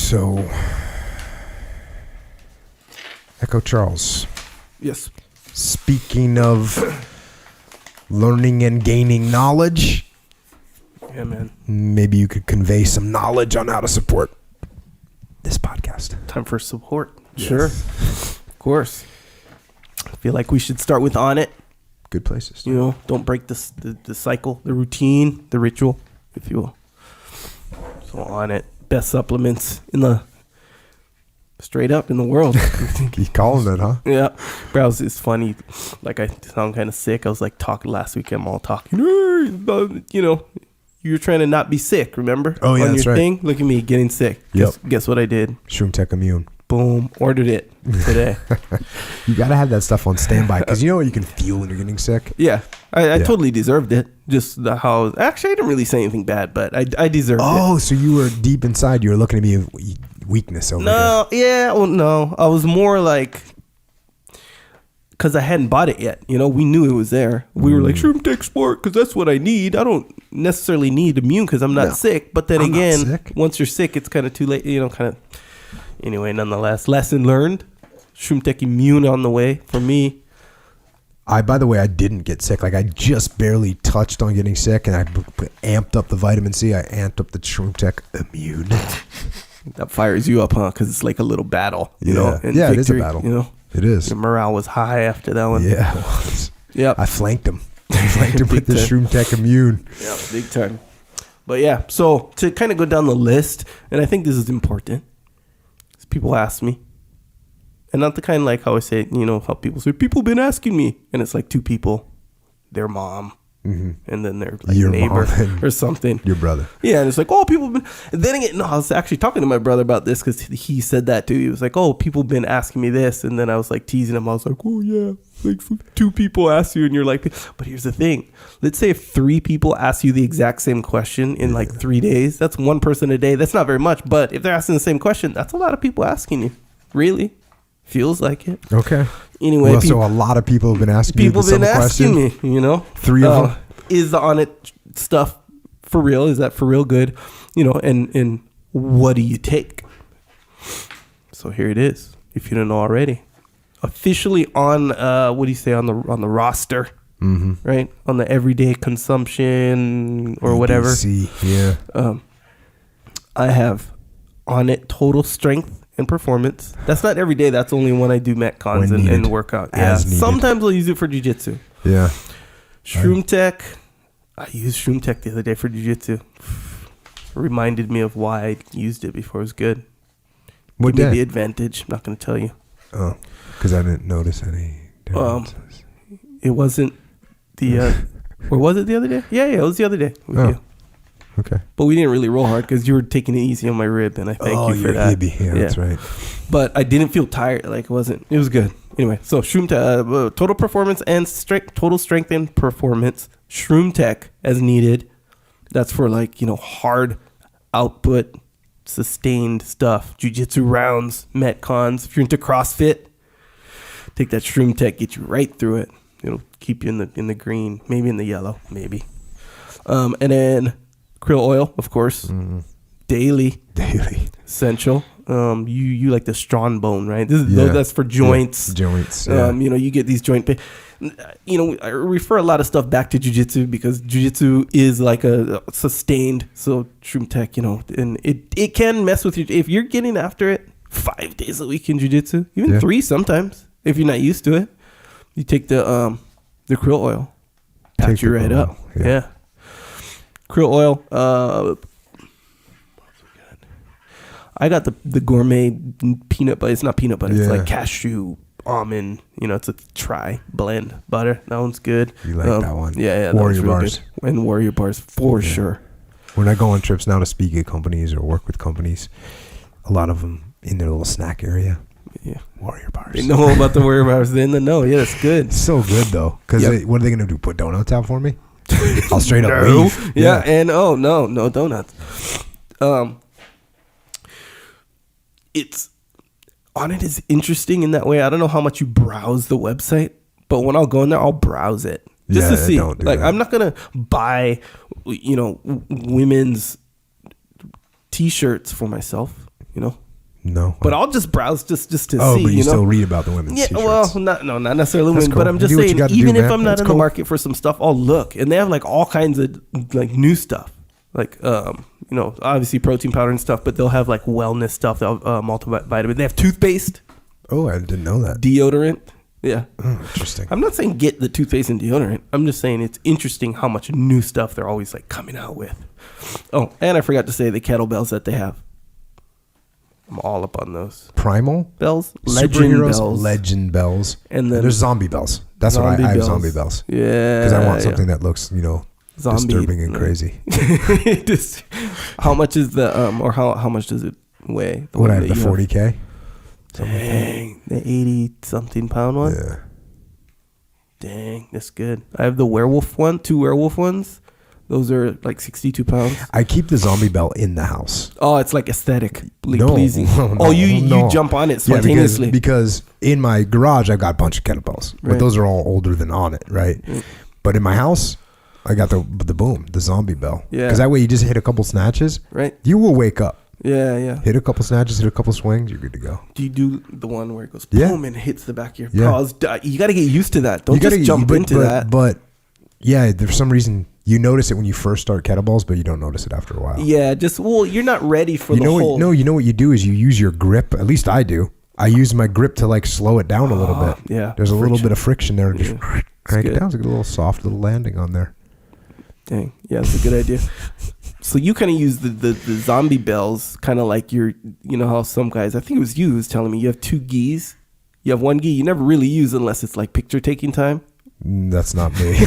So, Echo Charles. Yes. Speaking of learning and gaining knowledge, yeah, man. Maybe you could convey some knowledge on how to support this podcast. Time for support. Yes. Sure. Of course. I feel like we should start with Onnit. Good places. You know, don't break the cycle, the routine, the ritual, if you will. So Onnit, best supplements in the straight up in the world. Keep calling it, huh? Yeah. Bro, it's funny. Like, I sound kind of sick. I was like talking last week. I'm all talking, you know, you're trying to not be sick, remember? Oh, yeah, on that's your right. thing. Look at me getting sick. Yep. Guess what I did? Shroom Tech Immune. Boom. Ordered it today. You got to have that stuff on standby because you know you can feel when you're getting sick. Yeah. I totally deserved it. Just how... Actually, I didn't really say anything bad, but I deserved it. Oh, so you were deep inside. You were looking at me of weakness over No, yeah. Well, no. I was more like... Because I hadn't bought it yet. You know, we knew it was there. We were like, Shroom Tech Sport, because that's what I need. I don't necessarily need immune because I'm not sick. But then again, once you're sick, it's kind of too late. You know, kind of... Anyway, nonetheless, lesson learned. Shroom Tech Immune on the way for me. By the way, I didn't get sick. Like, I just barely touched on getting sick, and I amped up the vitamin C. I amped up the Shroom Tech Immune. That fires you up, huh? Because it's like a little battle, you know? And yeah, victory, it is a battle. You know? It is. Your morale was high after that one. Yeah, it was. Yep. I flanked him. With the Shroom Tech Immune. Yeah, big time. But yeah, so to kind of go down the list, and I think this is important, is people ask me, and not the kind like how I say, you know, how people say, people been asking me, and it's like two people, their mom, and then their like your neighbor or something. Your brother. Yeah, and it's like, oh, people been... And then again, no, I was actually talking to my brother about this because he said that too. He was like, oh, people been asking me this. And then I was like teasing him. I was like, oh, yeah, like two people ask you and you're like... But here's the thing. Let's say if 3 people ask you the exact same question in like 3 days, that's one person a day. That's not very much. But if they're asking the same question, that's a lot of people asking you. Really? Feels like it. Okay. Anyway, well, so a lot of people have been asking you the same question. People been asking me, you know. 3 of them. Is the Onnit stuff for real? Is that for real good? You know, and what do you take? So here it is. If you don't know already, officially on what do you say on the roster, right? On the everyday consumption or whatever. Yeah. I have Onnit Total Strength and Performance. That's not every day. That's only when I do metcons and workout. Yeah. Sometimes I'll use it for jiu-jitsu. Yeah. Shroom Tech. I used Shroom Tech the other day for jiu-jitsu. Reminded me of why I used it before it was good. What Give me the advantage. I'm not going to tell you. Oh, because I didn't notice any differences. It wasn't the... or was it the other day? Yeah, it was the other day. Okay. But we didn't really roll hard because you were taking it easy on my rib, and I thank you for that. Hibby. Yeah, that's right. But I didn't feel tired. Like, it was good. Anyway, so Shroom Tech, total performance and total strength and performance. Shroom Tech as needed. That's for like, you know, hard output, sustained stuff. Jiu-jitsu rounds, metcons. If you're into CrossFit, take that Shroom Tech, get you right through it. It'll keep you in the green, maybe in the yellow, maybe. And then krill oil, of course, daily, essential. You like the strong bone, right? That's for joints. Yeah. Joints. Yeah. You know, you get these joint pain. You know, I refer a lot of stuff back to jiu-jitsu because jiu-jitsu is like a sustained. So Shroom Tech, you know, and it can mess with you if you're getting after it 5 days a week in jiu-jitsu, even 3 sometimes if you're not used to it. You take the krill oil, patch you right up. Yeah. Krill oil. I got the gourmet peanut butter. It's not peanut butter. It's like cashew, almond. You know, it's a blend butter. That one's good. You like that one? Yeah. Warrior bars. Good. And Warrior bars for sure. When I go on trips now to speak at companies or work with companies, a lot of them in their little snack area. Yeah. Warrior bars. They know about the Warrior bars. They're in the know. Yeah, that's good. It's so good though. Because what are they gonna do? Put donuts out for me? I'll straight up leave. Yeah. And no donuts. It's Onnit is interesting in that way. I don't know how much you browse the website, but when I'll go in there, I'll browse it just to see. Don't do that. I'm not gonna buy, you know, women's T-shirts for myself. you know. No. But I'll just browse just to see. Oh, but you know? still read about the women's Yeah, t-shirts. well, not necessarily That's women, cool. but I'm just Do what you saying, gotta even do, if man. I'm not That's in cool. the market for some stuff, I'll look, and they have like all kinds of like new stuff, like you know, obviously protein powder and stuff, but they'll have like wellness stuff, they'll have multivitamin. They have toothpaste, Oh, I didn't know that. deodorant. Yeah, Interesting. I'm not saying get the toothpaste and deodorant. I'm just saying it's interesting how much new stuff they're always like coming out with. Oh, and I forgot to say the kettlebells that they have. I'm all up on those. Primal Bells, legend superheroes, bells, legend bells, and then there's zombie bells. That's what I zombie have. bells. Zombie bells. Yeah, Because I want something that looks, you know, Zombie, disturbing and crazy. Just, how much is the or how much does it weigh? What I have, the 40K? Dang, the 80 something pound one. Yeah. Dang, that's good. I have the werewolf one, 2 werewolf ones. Those are like 62 pounds. I keep the zombie bell in the house. Oh, it's like aesthetically No, pleasing. no, you jump on it Yeah, spontaneously. because in my garage I've got a bunch of kettlebells, but Right. those are all older than Onnit, right? But in my house, I got the boom, the zombie bell. Yeah. Because that way you just hit a couple snatches, Right. you will wake up. Yeah. Hit a couple snatches, hit a couple swings, you're good to go. Do you do the one where it goes Yeah. boom and hits the back of your Yeah. paws? You got to get used to that. Don't You gotta just jump into that. But yeah, for some reason you notice it when you first start kettlebells, but you don't notice it after a while. Yeah, you're not ready for You the know whole. what? No, you know what you do is you use your grip. At least I do. I use my grip to like slow it down a little bit. Yeah, There's a little friction. bit of friction there. Just Yeah. crank it good. down. It's like a little soft little landing on there. Dang, yeah, that's a good idea. So you kind of use the zombie bells, kind of like you know how some guys, I think it was you who was telling me, you have 2 gis. You have 1 gi you never really use unless it's like picture taking time. That's not me.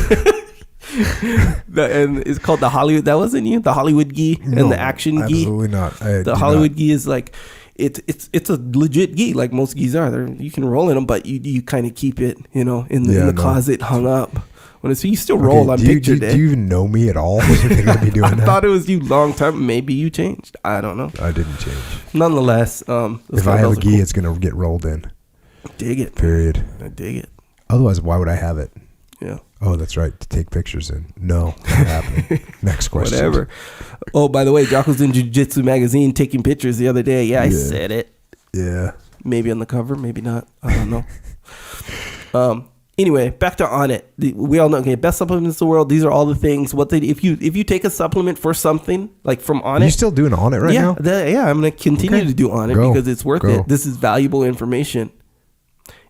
And it's called the Hollywood. That wasn't you, the Hollywood gi No, and the action gi. Absolutely not. The Hollywood gi is like it's a legit gi, like most gis are. You can roll in them, but you kind of keep it, you know, in the closet hung up. So you still roll on picture day. Do you even know me at all? You think I'd be doing I that? thought it was you long time. Maybe you changed. I don't know. I didn't change. Nonetheless, If I have a gi, it's gonna get rolled in. dig it. Period. I dig it. Otherwise, why would I have it? Yeah. Oh, that's right. To take pictures in. No, not happening. Next question. Whatever. Oh, by the way, Jocko's in Jiu-Jitsu magazine taking pictures the other day. Yeah, I said it. Yeah. Maybe on the cover, maybe not. I don't know. Anyway, back to Onnit. We all know, okay, best supplements in the world. These are all the things. If you take a supplement for something like from Onnit, Are you still doing Onnit right now? Yeah, I'm going to continue to do Onnit because it's worth it. This is valuable information.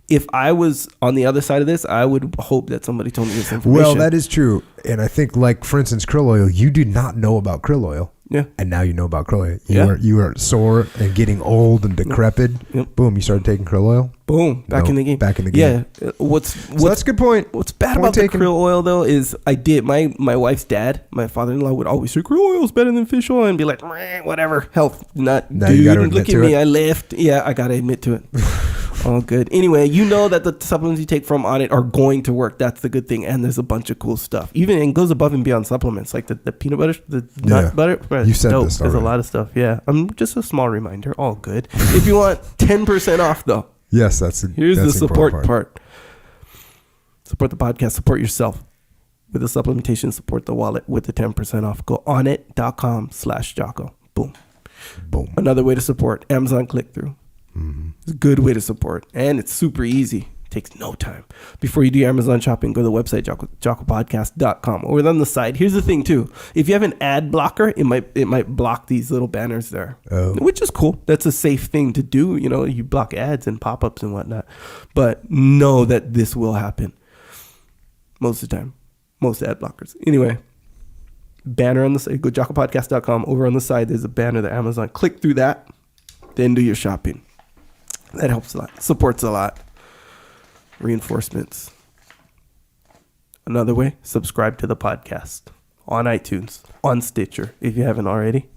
If I was on the other side of this, I would hope that somebody told me this information. Well, that is true. And I think, like, for instance, krill oil, you did not know about krill oil. Yeah. And now you know about krill oil. You were sore and getting old and decrepit. Yep. Boom, you started taking krill oil. Boom, back in the game. Back in the game. Yeah. So that's a good point. What's bad Point about taken. the krill oil though is I did my wife's dad, my father-in-law would always say krill oil is better than fish oil and be like, whatever, health nut. Now you gotta admit look at to me, it. I lift. Yeah, I gotta admit to it. All good. Anyway, you know that the supplements you take from Onnit are going to work. That's the good thing. And there's a bunch of cool stuff. Even it goes above and beyond supplements, like the peanut butter, the nut butter. You said dope. this There's a already. lot of stuff. Yeah. Just a small reminder. All good. If you want 10% off though, Yes, here's the support important part. Support the podcast. Support yourself. With the supplementation, support the wallet with the 10% off. Go onnit.com/Jocko. Boom. Boom. Another way to support. Amazon click-through. It's a good way to support. And it's super easy. Takes no time. Before you do your Amazon shopping, go to the website, jockopodcast.com. Or on the side, here's the thing too. If you have an ad blocker, it might block these little banners there. Oh. Which is cool. That's a safe thing to do. You know, you block ads and pop-ups and whatnot. But know that this will happen. Most of the time. Most ad blockers. Anyway, banner on the side. Go jockopodcast.com. Over on the side, there's a banner that Amazon. Click through that. Then do your shopping. That helps a lot. Supports a lot. Reinforcements. Another way, subscribe to the podcast on iTunes, on Stitcher, if you haven't already.